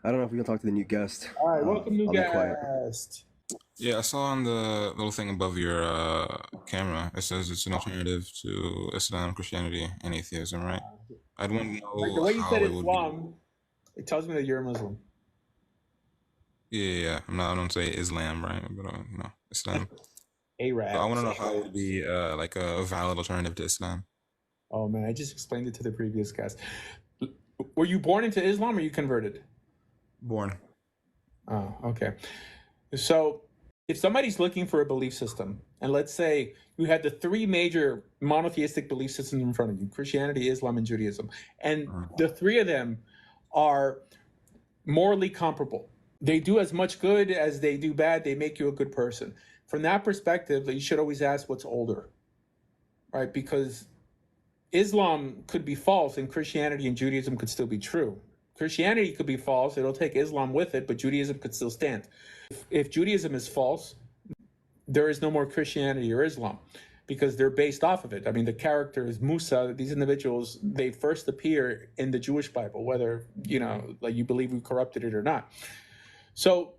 I don't know if we can talk to the new guest. All right, welcome, new I'll be quiet. guest. Yeah, I saw on the little thing above your camera, it says it's an alternative to Islam, Christianity, and atheism, right? I'd want to Like the know way you said how it would be. Islam, it tells me that you're a Muslim. Yeah. I don't say Islam, right? But Islam. So I Arab. want to know how it would be like a valid alternative to Islam. Oh man, I just explained it to the previous guest. Were you born into Islam or you converted? Born. Oh, okay. So if somebody's looking for a belief system, and let's say you had the three major monotheistic belief systems in front of you, Christianity, Islam, and Judaism, and the three of them are morally comparable. They do as much good as they do bad. They make you a good person. From that perspective, you should always ask what's older, right? Because Islam could be false and Christianity and Judaism could still be true. Christianity could be false, it'll take Islam with it, but Judaism could still stand. If Judaism is false, there is no more Christianity or Islam because they're based off of it. I mean, the characters, Musa, these individuals, they first appear in the Jewish Bible, whether, like you believe we corrupted it or not. So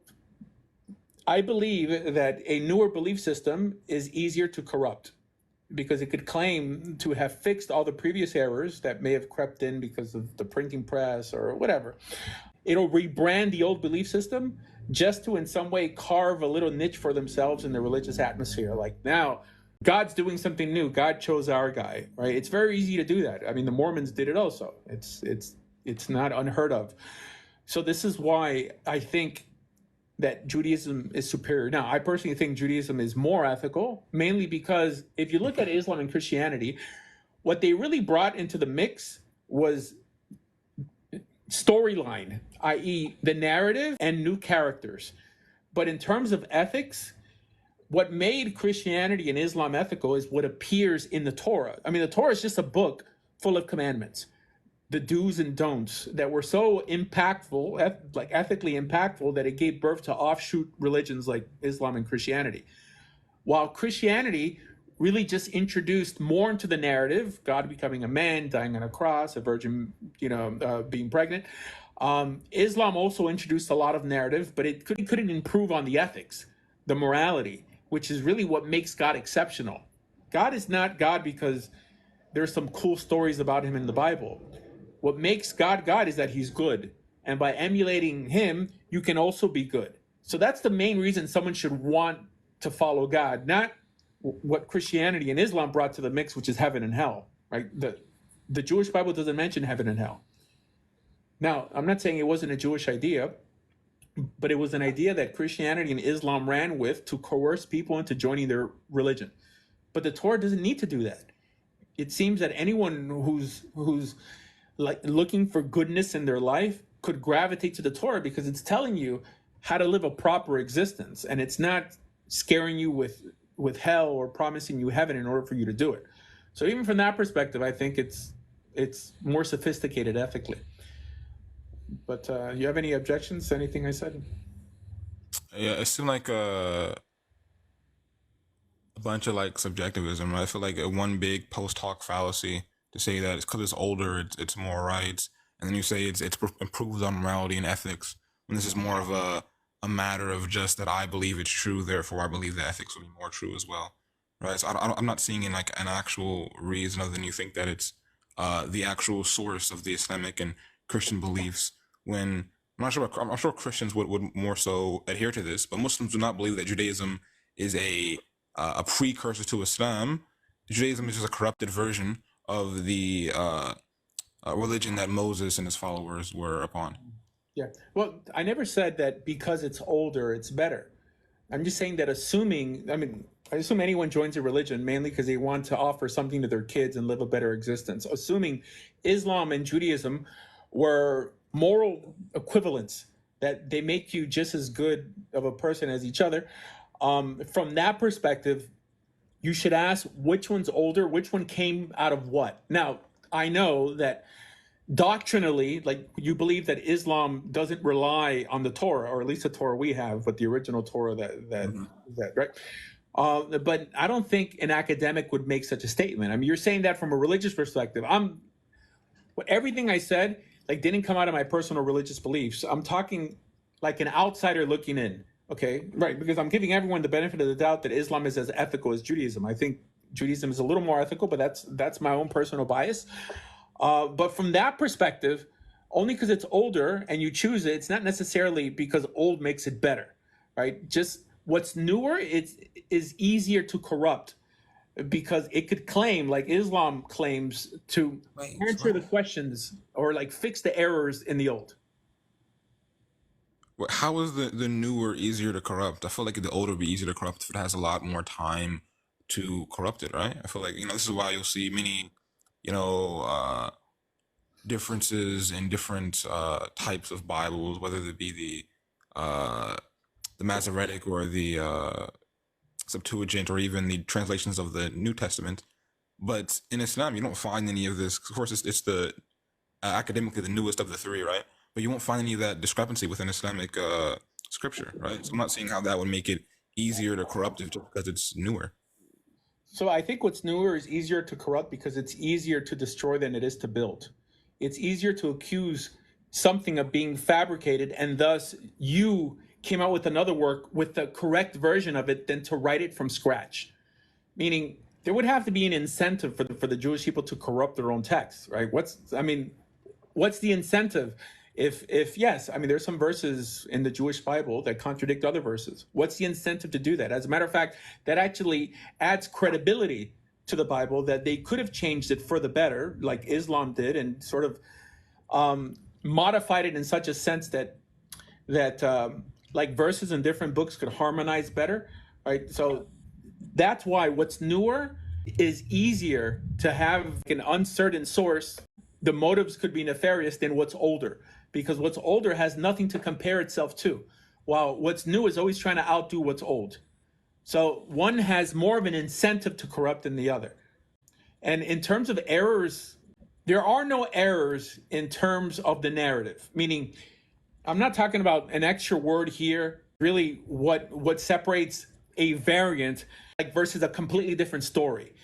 I believe that a newer belief system is easier to corrupt because it could claim to have fixed all the previous errors that may have crept in because of the printing press or whatever. It'll rebrand the old belief system just to in some way carve a little niche for themselves in the religious atmosphere. Like now, God's doing something new. God chose our guy, right? It's very easy to do that. I mean, the Mormons did it also. It's not unheard of. So this is why I think that Judaism is superior. Now, I personally think Judaism is more ethical, mainly because if you look at Islam and Christianity, what they really brought into the mix was storyline, i.e., the narrative and new characters. But in terms of ethics, what made Christianity and Islam ethical is what appears in the Torah. I mean, the Torah is just a book full of commandments, the do's and don'ts that were so impactful, like ethically impactful, that it gave birth to offshoot religions like Islam and Christianity. While Christianity really just introduced more into the narrative, God becoming a man, dying on a cross, a virgin, being pregnant. Islam also introduced a lot of narrative, but it couldn't improve on the ethics, the morality, which is really what makes God exceptional. God is not God because there's some cool stories about him in the Bible. What makes God God is that he's good. And by emulating him, you can also be good. So that's the main reason someone should want to follow God, not what Christianity and Islam brought to the mix, which is heaven and hell, right? The Jewish Bible doesn't mention heaven and hell. Now, I'm not saying it wasn't a Jewish idea, but it was an idea that Christianity and Islam ran with to coerce people into joining their religion. But the Torah doesn't need to do that. It seems that anyone who's like looking for goodness in their life could gravitate to the Torah because it's telling you how to live a proper existence, and it's not scaring you with hell or promising you heaven in order for you to do it. So even from that perspective, I think it's more sophisticated ethically. But you have any objections to anything I said? Yeah, it seemed like a bunch of like subjectivism, right? I feel like one big post hoc fallacy to say that it's because it's older, it's more rights, and then you say it's improved on morality and ethics. And this is more of a matter of just that I believe it's true, therefore I believe the ethics will be more true as well, right? So I'm not seeing in like an actual reason other than you think that it's the actual source of the Islamic and Christian beliefs. When I'm sure Christians would more so adhere to this, but Muslims do not believe that Judaism is a precursor to Islam. Judaism is just a corrupted version of the religion that Moses and his followers were upon. Yeah. Well, I never said that because it's older, it's better. I'm just saying that I assume anyone joins a religion mainly because they want to offer something to their kids and live a better existence. Assuming Islam and Judaism were moral equivalents, that they make you just as good of a person as each other. From that perspective, you should ask which one's older, which one came out of what. Now, I know that doctrinally, like you believe that Islam doesn't rely on the Torah, or at least the Torah we have, but the original Torah that right. But I don't think an academic would make such a statement. I mean, you're saying that from a religious perspective. Everything I said like didn't come out of my personal religious beliefs. I'm talking like an outsider looking in. Okay, right? Because I'm giving everyone the benefit of the doubt that Islam is as ethical as Judaism. I think Judaism is a little more ethical, but that's my own personal bias. But from that perspective, only because it's older and you choose it, it's not necessarily because old makes it better, right? Just what's newer, is easier to corrupt because it could claim, like Islam claims, to answer the questions or like fix the errors in the old. How is the newer easier to corrupt? I feel like the older would be easier to corrupt if it has a lot more time to corrupt it, right? I feel like, this is why you'll see many, you know, differences in different types of Bibles, whether it be the Masoretic or the Septuagint or even the translations of the New Testament. But in Islam, you don't find any of this. Of course, it's the academically the newest of the three, right? But you won't find any of that discrepancy within Islamic scripture, right? So I'm not seeing how that would make it easier to corrupt it just because it's newer. So I think what's newer is easier to corrupt because it's easier to destroy than it is to build. It's easier to accuse something of being fabricated, and thus you came out with another work with the correct version of it than to write it from scratch. Meaning there would have to be an incentive for the Jewish people to corrupt their own text, right? What's the incentive? If yes, there's some verses in the Jewish Bible that contradict other verses. What's the incentive to do that? As a matter of fact, that actually adds credibility to the Bible, that they could have changed it for the better, like Islam did, and sort of modified it in such a sense that like verses in different books could harmonize better, right? So that's why what's newer is easier to have an uncertain source. The motives could be nefarious than what's older, because what's older has nothing to compare itself to, while what's new is always trying to outdo what's old. So one has more of an incentive to corrupt than the other. And in terms of errors, there are no errors in terms of the narrative, meaning I'm not talking about an extra word here. Really, what separates a variant like versus a completely different story.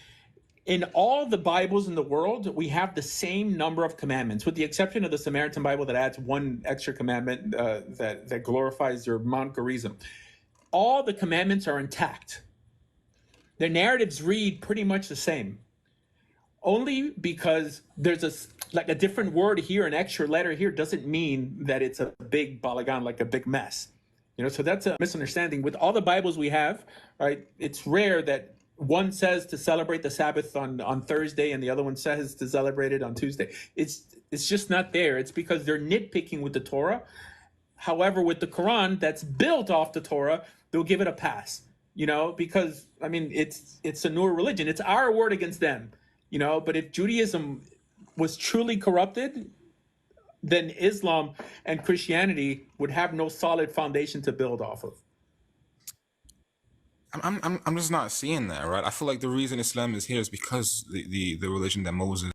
In all the Bibles in the world, we have the same number of commandments, with the exception of the Samaritan Bible that adds one extra commandment that glorifies your Mount Gerizim. All the commandments are intact. The narratives read pretty much the same, only because there's a different word here, an extra letter here, doesn't mean that it's a big balagan, like a big mess. So that's a misunderstanding. With all the Bibles we have, right, it's rare that one says to celebrate the Sabbath on Thursday and the other one says to celebrate it on Tuesday. It's just not there. It's because they're nitpicking with the Torah. However, with the Quran that's built off the Torah, they'll give it a pass, because it's a newer religion. It's our word against them, but if Judaism was truly corrupted, then Islam and Christianity would have no solid foundation to build off of. I'm just not seeing that, right? I feel like the reason Islam is here is because the religion that Moses